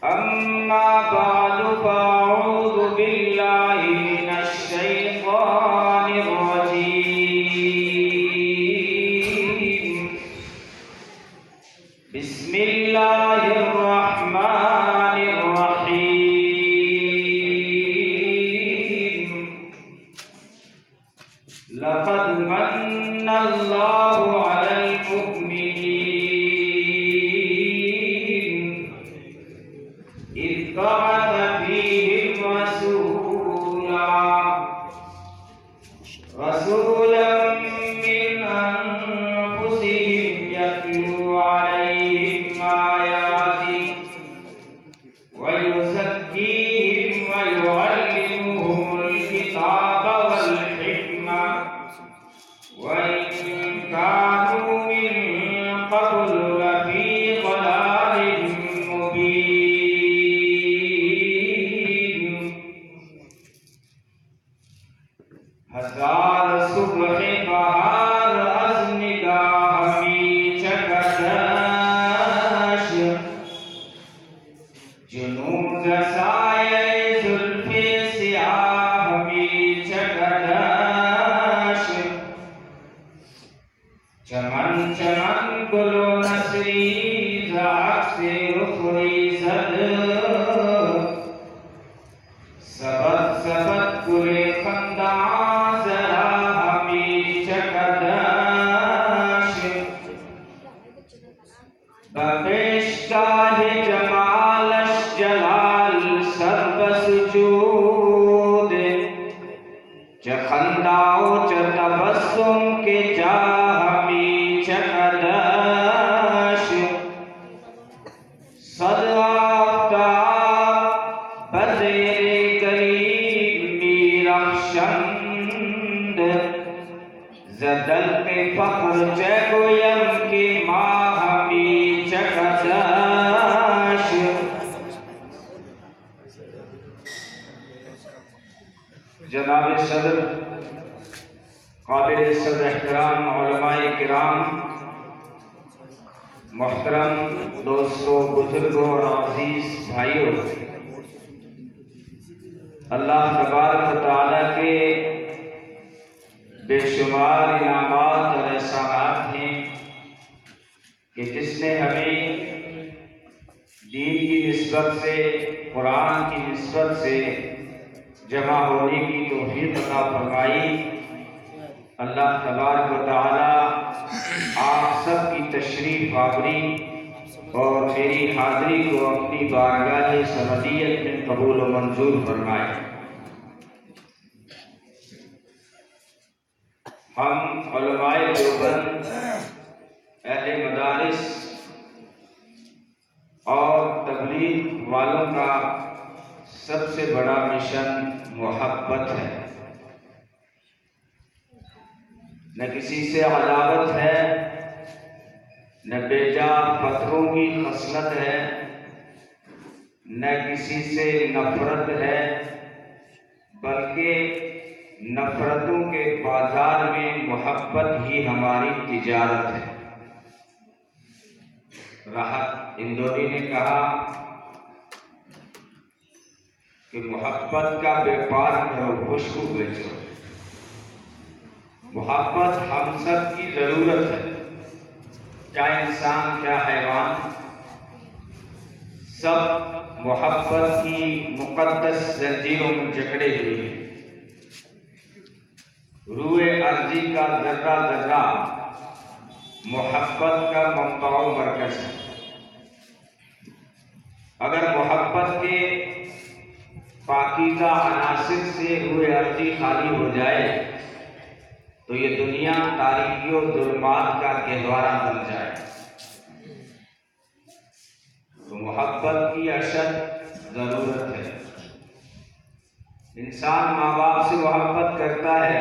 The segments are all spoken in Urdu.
أما بعد فأعوذ بالله من الشيطان الرجيم بسم الله الرحمن الرحيم لقد من الله على المؤمنين إذ بعث فيهم رسولا من أنفسهم يتلو عليهم آياته ويزكيهم ويعلمهم الكتاب والحكمة وإن كانوا من قبل لفي ضلال مبين ہزار صبح بہار از نگاہ می چکدش جنون رسائے زلف سیاہ می چکدش چمن چمن گل و نسری عکس اخری زد سبت سبت گل خندان ذرا ہمی چکدش بپیشگاہ جمالش جلال سر بسجود چه خندا و چه تبسم کے جا ہمی چکدش صد آفتاب بزیر قریب میرخشند زدل پہ فخر چہ گویم کی ماں ہمی چکدش جناب صدر قابل صدر احترام علماء کرام محترم دوستوں بزرگوں اور عزیز بھائیوں اللہ تبارک و تعالیٰ کے بے شمار انعامات اور احسانات ہیں کہ جس نے ہمیں دین کی نسبت سے قرآن کی نسبت سے جمع ہونے کی توفیق عطا فرمائی۔ اللہ تبارک و تعالیٰ آپ سب کی تشریف آوری اور میری حاضری کو اپنی بارگاہ سمدیت میں قبول و منظور فرمائے۔ ہم علماء دیوبند اہل مدارس اور تبلیغ والوں کا سب سے بڑا مشن محبت ہے، نہ کسی سے عداوت ہے، نہ بیجا پتھروں کی خصلت ہے، نہ کسی سے نفرت ہے، بلکہ نفرتوں کے بازار میں محبت ہی ہماری تجارت ہے۔ راحت اندوری نے کہا کہ محبت کا بیپار کرو، خوشبو بیچو۔ محبت ہم سب کی ضرورت ہے، کیا انسان کیا حیوان، سب محبت کی مقدس زنجیروں میں جکڑے ہوئے ہیں۔ روح ارضی کا ذرہ ذرہ محبت کا منبع و مرکز ہے۔ اگر محبت کے پاکیزہ عناصر سے روح ارضی خالی ہو جائے تو یہ دنیا تاریکی و ظلمات کا گہوارہ بن جائے۔ تو محبت کی اشد ضرورت ہے۔ انسان ماں باپ سے محبت کرتا ہے،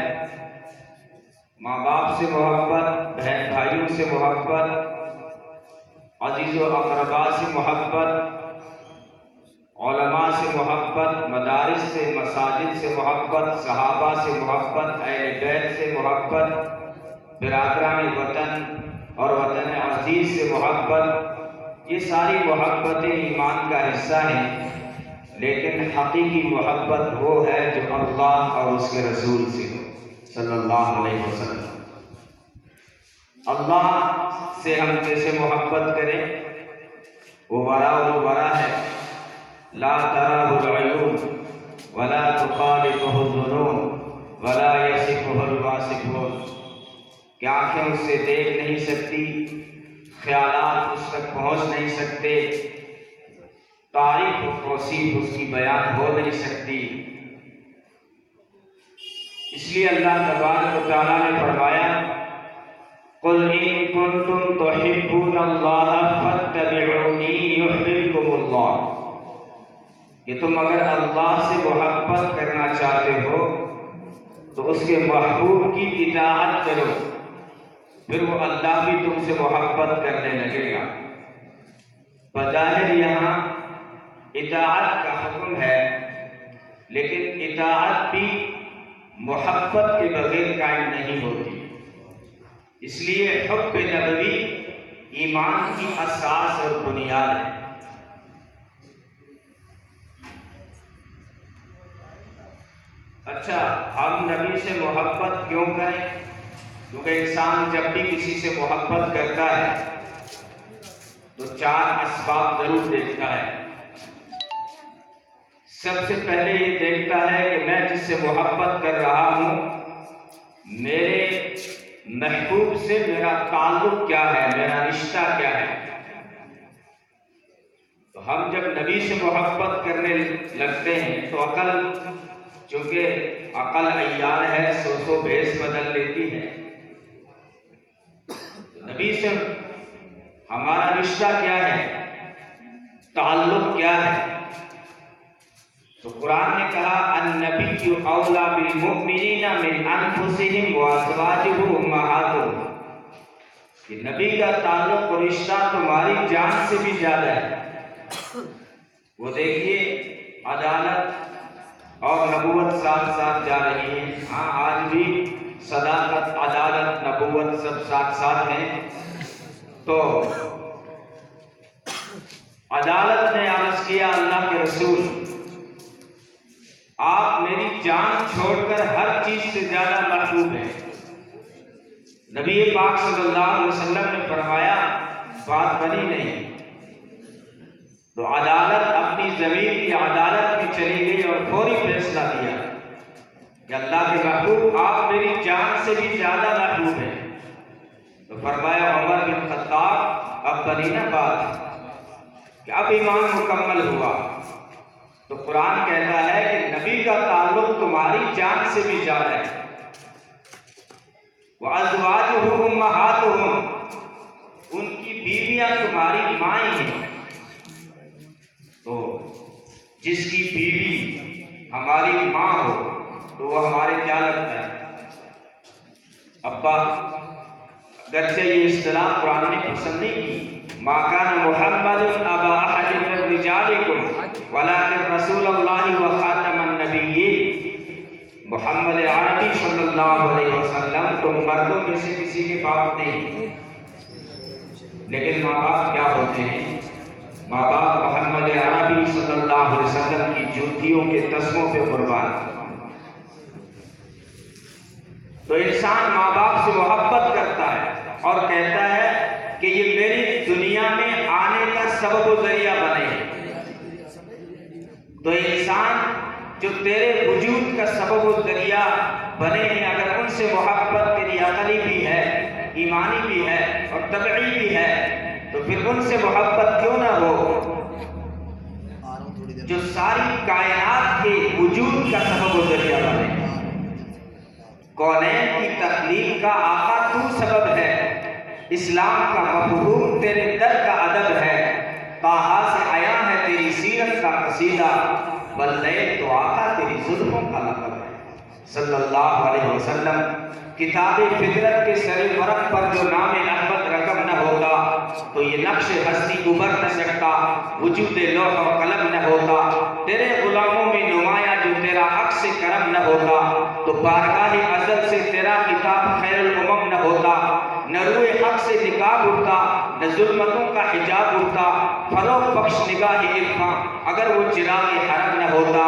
ماں باپ سے محبت، بہن بھائیوں سے محبت، عزیز و اقربا سے محبت، علماء سے محبت، مدارس سے، مساجد سے محبت، صحابہ سے محبت، اہل بیت سے محبت، برادران وطن اور وطن عزیز چیز سے محبت، یہ ساری محبتیں ایمان کا حصہ ہیں، لیکن حقیقی محبت وہ ہے جو اللہ اور اس کے رسول سے ہو صلی اللہ علیہ وسلم۔ اللہ سے ہم جیسے محبت کریں، وہ براء البراء ہے، لا تراہ العیون ولا تخالطہ الظنون ولا یصفہ الواصفون، کہ آنکھیں اس سے دیکھ نہیں سکتی، خیالات اس تک پہنچ نہیں سکتے، تعریف و توصیف اس کی بیان ہو نہیں سکتی۔ اس لیے اللہ تبارک و تعالیٰ نے فرمایا قُلْ إِن كُنتُمْ تُحِبُّونَ اللَّهَ فَاتَّبِعُونِي يُحْبِبْكُمُ اللَّهُ، کہ تم اگر اللہ سے محبت کرنا چاہتے ہو تو اس کے محبوب کی اطاعت کرو، پھر وہ اللہ بھی تم سے محبت کرنے لگے گا۔ بظاہر یہاں اطاعت کا حکم ہے، لیکن اطاعت بھی محبت کے بغیر قائم نہیں ہوتی۔ اس لیے حب نبوی ایمان کی اساس اور بنیاد ہے۔ اچھا، ہم نبی سے محبت کیوں کریں؟ کیونکہ انسان جب بھی کسی سے محبت کرتا ہے تو 4 اسباب ضرور دیکھتا ہے۔ سب سے پہلے یہ دیکھتا ہے کہ میں جس سے محبت کر رہا ہوں، میرے محبوب سے میرا تعلق کیا ہے، میرا رشتہ کیا ہے۔ تو ہم جب نبی سے محبت کرنے لگتے ہیں تو عقل، چونکہ عقل عیار ہے، سو بھیس بدل لیتی ہے۔ نبی سے ہمارا رشتہ کیا ہے، تعلق کیا ہے؟ تو قرآن نے کہا النبی اولیٰ بالمؤمنین من انفسہم وازواجہ امہاتہم، کہ نبی کا تعلق اور رشتہ تمہاری جان سے بھی زیادہ ہے۔ وہ دیکھیے عدالت اور نبوت ساتھ ساتھ جا رہی ہیں۔ ہاں، آج بھی صداقت، عدالت، نبوت سب ساتھ ساتھ ہیں۔ تو عدالت نے عرض کیا اللہ کے رسول، آپ میری جان چھوڑ کر ہر چیز سے زیادہ محبوب ہیں۔ نبی پاک صلی اللہ علیہ وسلم نے فرمایا بات بنی نہیں۔ تو عدالت اپنی ضمیر کی عدالت میں چلی گئی اور فوری فیصلہ دیا کہ اللہ کے محبوب آپ میری جان سے بھی زیادہ محبوب ہیں۔ تو فرمایا عمر بن خطاب اب بنی نا بات کہ اب ایمان مکمل ہوا۔ تو قرآن کہتا ہے کہ نبی کا تعلق تمہاری جان سے بھی زیادہ ہے۔ وَأَزْوَاجُهُ أُمَّهَاتُهُمْ، ان کی بیویاں تمہاری مائیں ہیں۔ تو جس کی بیوی ہماری ماں ہو تو وہ ہمارے کیا لگتا ہے؟ ابا، اگرچہ یہ اصطلاح قرآن نے پسند نہیں کی، ما کان محمد ابا احد من رجالکم ولکن رسول اللہ وخاتم النبیین، محمد عربی صلی اللہ علیہ وسلم تم مردوں میں سے کسی کے باپ نہیں، لیکن ماں باپ کیا ہوتے ہیں؟ ماں باپ محمد عربی صلی اللہ علیہ وسلم کی جوتیوں کے تسموں پہ قربان۔ تو انسان ماں باپ سے محبت کرتا ہے اور کہتا ہے کہ یہ میری دنیا میں آنے کا سبب و ذریعہ بنے۔ تو انسان جو تیرے وجود کا سبب و ذریعہ بنے ہیں، اگر ان سے محبت تیری عقلی بھی ہے، ایمانی بھی ہے اور طبعی بھی ہے، تو پھر ان سے محبت کیوں نہ ہو جو ساری کائنات کے وجود کا سبب و ذریعہ بنے۔ کونین کی تخلیق کا آقا تو سبب ہے، اسلام کا مفہوم تیرے در کا ادب ہے، طٰہٰ سے آیا ہے تیری سیرت کا قصیدہ، واللیل تو آقا تیری زلفوں کا لقب ہے صلی اللہ علیہ وسلم۔ کتاب فطرت کے سر ورق پر جو نام احمد رقم نہ ہوتا تو یہ نقش ہستی ابھر نہ سکتا، وجود لوح و قلم نہ ہوتا، تیرے غلاموں میں نمایاں جو تیرا عکس کرم نہ ہوتا، تو بارگاہ ازل سے تیرا کتاب خیر الامم نہ ہوتا، نہ روئے حق سے نکاب اٹھتا، نہ ظلمتوں کا حجاب اٹھتا، فروغ بخش نگاہ عرفاں اگر وہ چراغ حرم نہ ہوتا،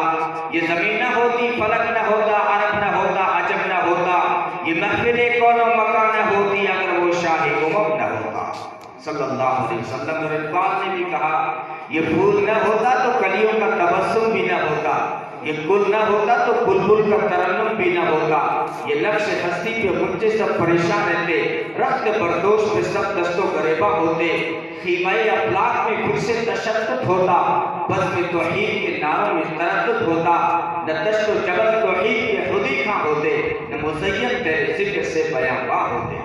یہ زمین نہ ہوتی، فلک نہ ہوتا، عرب نہ ہوتا، عجم نہ ہوتا، یہ محفل کون و مکان نہ ہوتی اگر وہ شاہ امم نہ ہوتا صلی اللہ علیہ وسلم۔ اور اقبال نے بھی کہا یہ پھول نہ ہوتا تو کلیوں کا تبسم بھی نہ ہوتا، یہ گل نہ ہوتا تو بلبل کا ترنم بھی نہ ہوتا، یہ نقش ہستی پہ بچے سب پریشان رہتے، رخت بردوش پہ سب دست و گریباں ہوتے، خیمہ افلاک میں پھر سے تشدد ہوتا، بزم توحید کے نعروں میں تردد ہوتا، نہ دشت و جبل توحید کے خودی کھاں ہوتے، نہ مزین تیرے ذکر سے بیاں باں ہوتے۔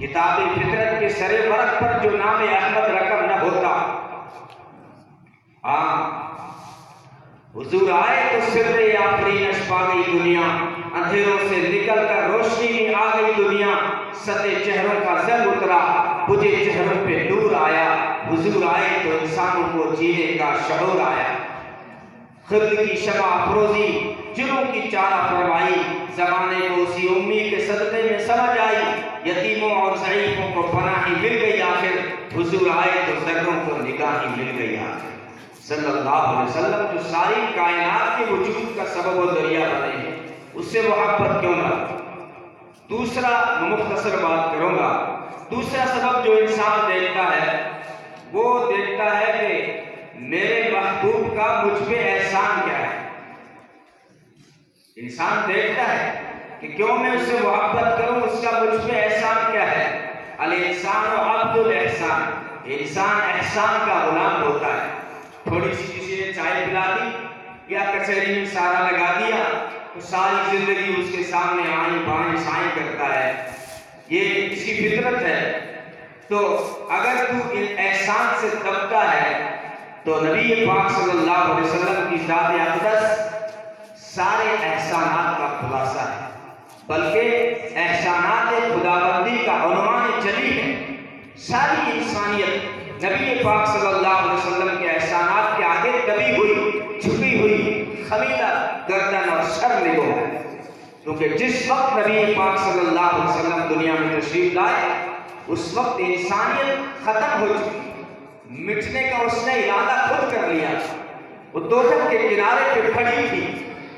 کتاب فطرت کے سر ورق پر جو نام احمد رقم نہ ہوتا، حضور آئے تو سر آفرینش پا گئی دنیا، اندھیروں سے نکل کر روشنی میں آ گئی دنیا، سطح چہروں کا زنگ اترا، بجھے چہروں پہ نور آیا، حضور آئے تو انسانوں کو جینے کا شعور آیا۔ خلد کی شمع افروزی جنوں کی چارہ فرمائی، زمانے کو اسی امی کے صدقے میں سمجھ آئی، یتیموں اور ضعیفوں کو پناہی مل گئی آخر، حضور آئے تو ذروں کو نگاہی مل گئی آخر صلی اللہ علیہ وسلم، جو ساری کائنات کے وجود کا سبب و ذریعہ بنے ہیں، اس سے محبت کیوں نہ۔ دوسرا مختصر بات کروں گا، دوسرا سبب جو انسان دیکھتا ہے وہ دیکھتا ہے کہ میرے محبوب کا مجھ پہ احسان کیا ہے۔ انسان دیکھتا ہے کہ کیوں میں اس سے محبت کروں، اس کا مجھ پہ احسان کیا ہے۔ الانسان عبد الاحسان، انسان احسان کا غلام ہوتا ہے۔ تھوڑی سی کسی نے چائے پلا دی یا کچہری میں سارا لگا دیا تو ساری زندگی اس کے سامنے آئیں بائیں سائیں کرتا ہے، یہ اس کی فطرت ہے۔ تو اگر تو احسان سے دبتا ہے تو نبی پاک صلی اللہ علیہ وسلم کی ذات اقدس سارے احسانات کا خلاصہ ہے، بلکہ احسانات خداوندی کا عنوان جلی ہے۔ ساری انسانیت نبی پاک صلی اللہ علیہ وسلم کے احسانات کے آگے دبی ہوئی، چھپی ہوئی، خمیدہ گردن اور سر نگو ہے، کیونکہ جس وقت نبی پاک صلی اللہ علیہ وسلم دنیا میں تشریف لائے اس وقت انسانیت ختم ہو چکی، مٹنے کا اس نے ارادہ خود کر لیا، وہ دوزخ کے کنارے پہ کھڑی تھی،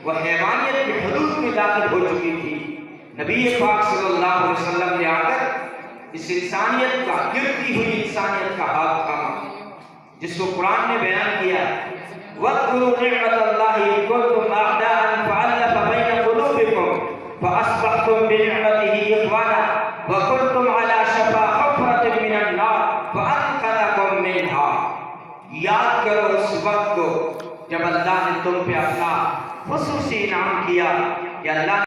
وہ حیوانیت کی حدود میں داخل ہو چکی تھی۔ نبی پاک صلی اللہ علیہ وسلم نے آ کر اس انسانیت کا، گرتی ہوئی انسانیت کا ہاتھ تھاما، جس کو قرآن نے بیان کیا، وَاذْكُرُوا نِعْمَةَ اللَّهِ إِذْ كُنتُمْ أَعْدَاءً فَأَلَّفَ بَيْنَ قُلُوبِكُمْ فَأَصْبَحْتُمْ بِنِعْمَتِهِ إِخْوَانًا وَكُنتُمْ عَلَى شَفَا حُفْرَةٍ مِّنَ النَّارِ فَأَنقَذَكُم مِّنْهَا۔ یاد کرو اس وقت کو جب اللہ نے تم پہ اپنا خصوصی انعام کیا، یا اللہ